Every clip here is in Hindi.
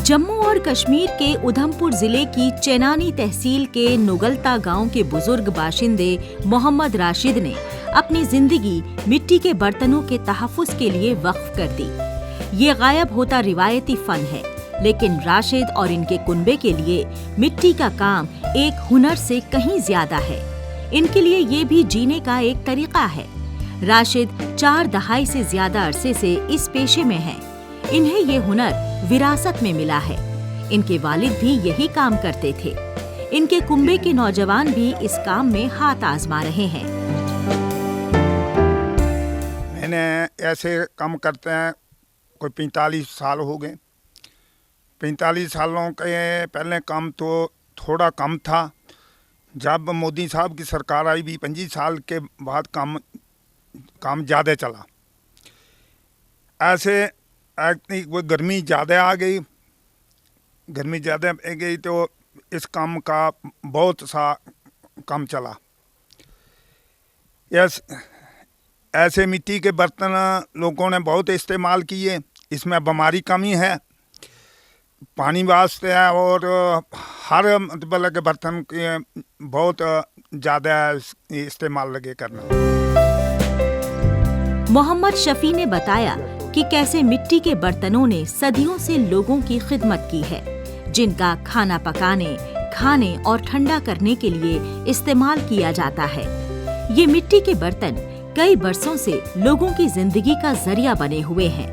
जम्मू और कश्मीर के उधमपुर जिले की चेनानी तहसील के नुगलता गांव के बुजुर्ग बाशिंदे मोहम्मद राशिद ने अपनी जिंदगी मिट्टी के बर्तनों के तहफ्फुज़ के लिए वक्फ कर दी। ये गायब होता रिवायती फन है, लेकिन राशिद और इनके कुनबे के लिए मिट्टी का काम एक हुनर से कहीं ज्यादा है। इनके लिए ये भी जीने का एक तरीका है। राशिद 4 दहाई से ज्यादा अरसे से इस पेशे में हैं। इन्हें ये हुनर विरासत में मिला है। इनके वालिद भी यही काम करते थे। इनके कुंबे के नौजवान भी इस काम में हाथ आजमा रहे हैं। मैंने ऐसे काम करते हैं कोई 45 साल हो गए। 45 सालों के पहले काम तो थोड़ा कम था। जब मोदी साहब की सरकार आई भी 25 साल के बाद काम ज़्यादा चला। ऐसे वो गर्मी ज़्यादा आ गई। तो इस काम का बहुत सा काम चला। ऐसे मिट्टी के बर्तन लोगों ने बहुत इस्तेमाल किए। इसमें बीमारी कमी है, पानी वास्ते है, और हर मतलब के बर्तन के बहुत ज़्यादा इस्तेमाल लगे करना। मोहम्मद शफी ने बताया कि कैसे मिट्टी के बर्तनों ने सदियों से लोगों की खिदमत की है, जिनका खाना पकाने, खाने और ठंडा करने के लिए इस्तेमाल किया जाता है। ये मिट्टी के बर्तन कई बरसों से लोगों की जिंदगी का जरिया बने हुए हैं।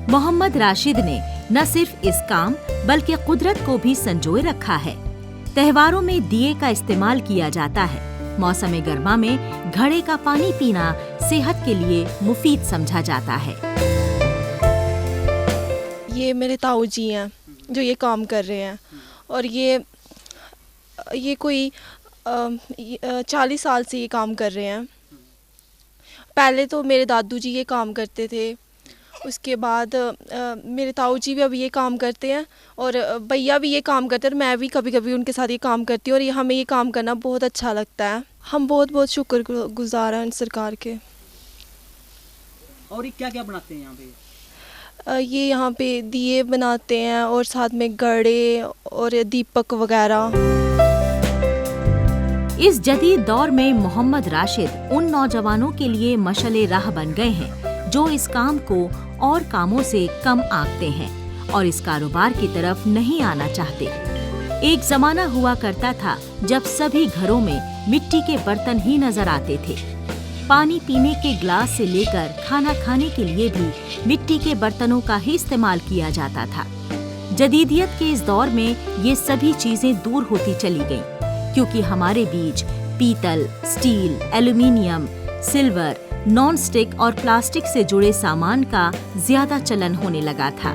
मोहम्मद राशिद ने न सिर्फ इस काम बल्कि कुदरत को भी संजोए रखा है। त्योहारों में दिए का इस्तेमाल किया जाता है। मौसम गर्मा में घड़े का पानी पीना सेहत के लिए मुफीद समझा जाता है। ये मेरे ताऊ जी हैं जो ये काम कर रहे हैं, और ये कोई 40 साल से ये काम कर रहे हैं। पहले तो मेरे दादू जी ये काम करते थे, उसके बाद मेरे ताऊ जी भी अभी ये काम करते हैं, और भैया भी ये काम करते हैं, और मैं भी कभी कभी उनके साथ ये काम करती हूँ, और हमें ये काम करना बहुत अच्छा लगता है। हम बहुत बहुत शुक्रगुजार हैं सरकार के। और ये क्या क्या बनाते हैं यहाँ पे? ये यहाँ पे दिए बनाते हैं, और साथ में घड़े और दीपक वगैरह। इस जदीद दौर में मोहम्मद राशिद उन नौजवानों के लिए मशले राह बन गए हैं जो इस काम को और कामों से कम आंकते हैं और इस कारोबार की तरफ नहीं आना चाहते। एक जमाना हुआ करता था जब सभी घरों में मिट्टी के बर्तन ही नजर आते थे। पानी पीने के ग्लास से लेकर खाना खाने के लिए भी मिट्टी के बर्तनों का ही इस्तेमाल किया जाता था। जदीदियत के इस दौर में ये सभी चीजें दूर होती चली गईं, क्योंकि हमारे बीच पीतल, steel, aluminium, silver, non stick और प्लास्टिक से जुड़े सामान का ज्यादा चलन होने लगा था।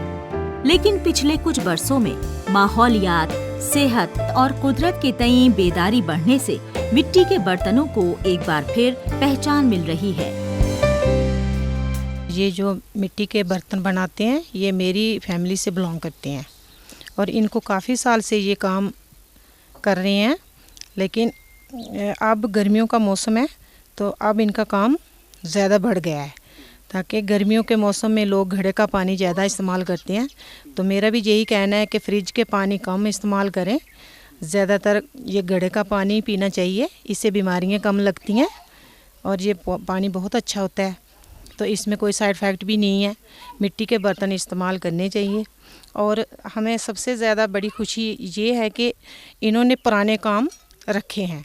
लेकिन पिछले कुछ बरसों में माहौलियात, सेहत और कुदरत के तई बेदारी बढ़ने से मिट्टी के बर्तनों को एक बार फिर पहचान मिल रही है। ये जो मिट्टी के बर्तन बनाते हैं ये मेरी फैमिली से बिलोंग करते हैं, और इनको काफ़ी साल से ये काम कर रहे हैं। लेकिन अब गर्मियों का मौसम है तो अब इनका काम ज़्यादा बढ़ गया है, ताकि गर्मियों के मौसम में लोग घड़े का पानी ज़्यादा इस्तेमाल करते हैं। तो मेरा भी यही कहना है कि फ्रिज के पानी कम इस्तेमाल करें, ज़्यादातर ये घड़े का पानी पीना चाहिए। इससे बीमारियां कम लगती हैं और ये पानी बहुत अच्छा होता है, तो इसमें कोई साइड इफ़ेक्ट भी नहीं है। मिट्टी के बर्तन इस्तेमाल करने चाहिए। और हमें सबसे ज़्यादा बड़ी खुशी ये है कि इन्होंने पुराने काम रखे हैं।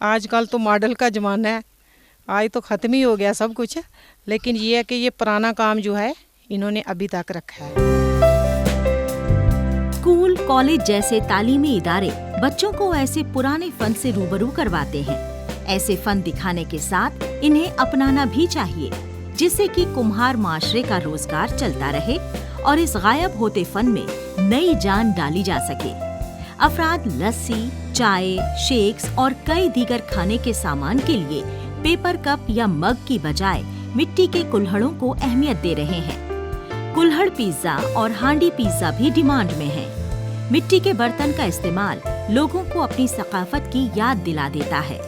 आजकल तो मॉडल का ज़माना है, आज तो ख़त्म ही हो गया सब कुछ, लेकिन ये है कि ये पुराना काम जो है इन्होंने अभी तक रखा है। स्कूल, कॉलेज जैसे तालीमी इदारे बच्चों को ऐसे पुराने फन से रूबरू करवाते हैं। ऐसे फन दिखाने के साथ इन्हें अपनाना भी चाहिए, जिससे कि कुम्हार माशरे का रोजगार चलता रहे और इस गायब होते फन में नई जान डाली जा सके। अफराद लस्सी, चाय, शेक्स और कई दीगर खाने के सामान के लिए पेपर कप या मग की बजाय मिट्टी के कुल्हड़ों को अहमियत दे रहे हैं। कुल्हड़ पिज्जा और हांडी पिज्जा भी डिमांड में है। मिट्टी के बर्तन का इस्तेमाल लोगों को अपनी सकाफत की याद दिला देता है।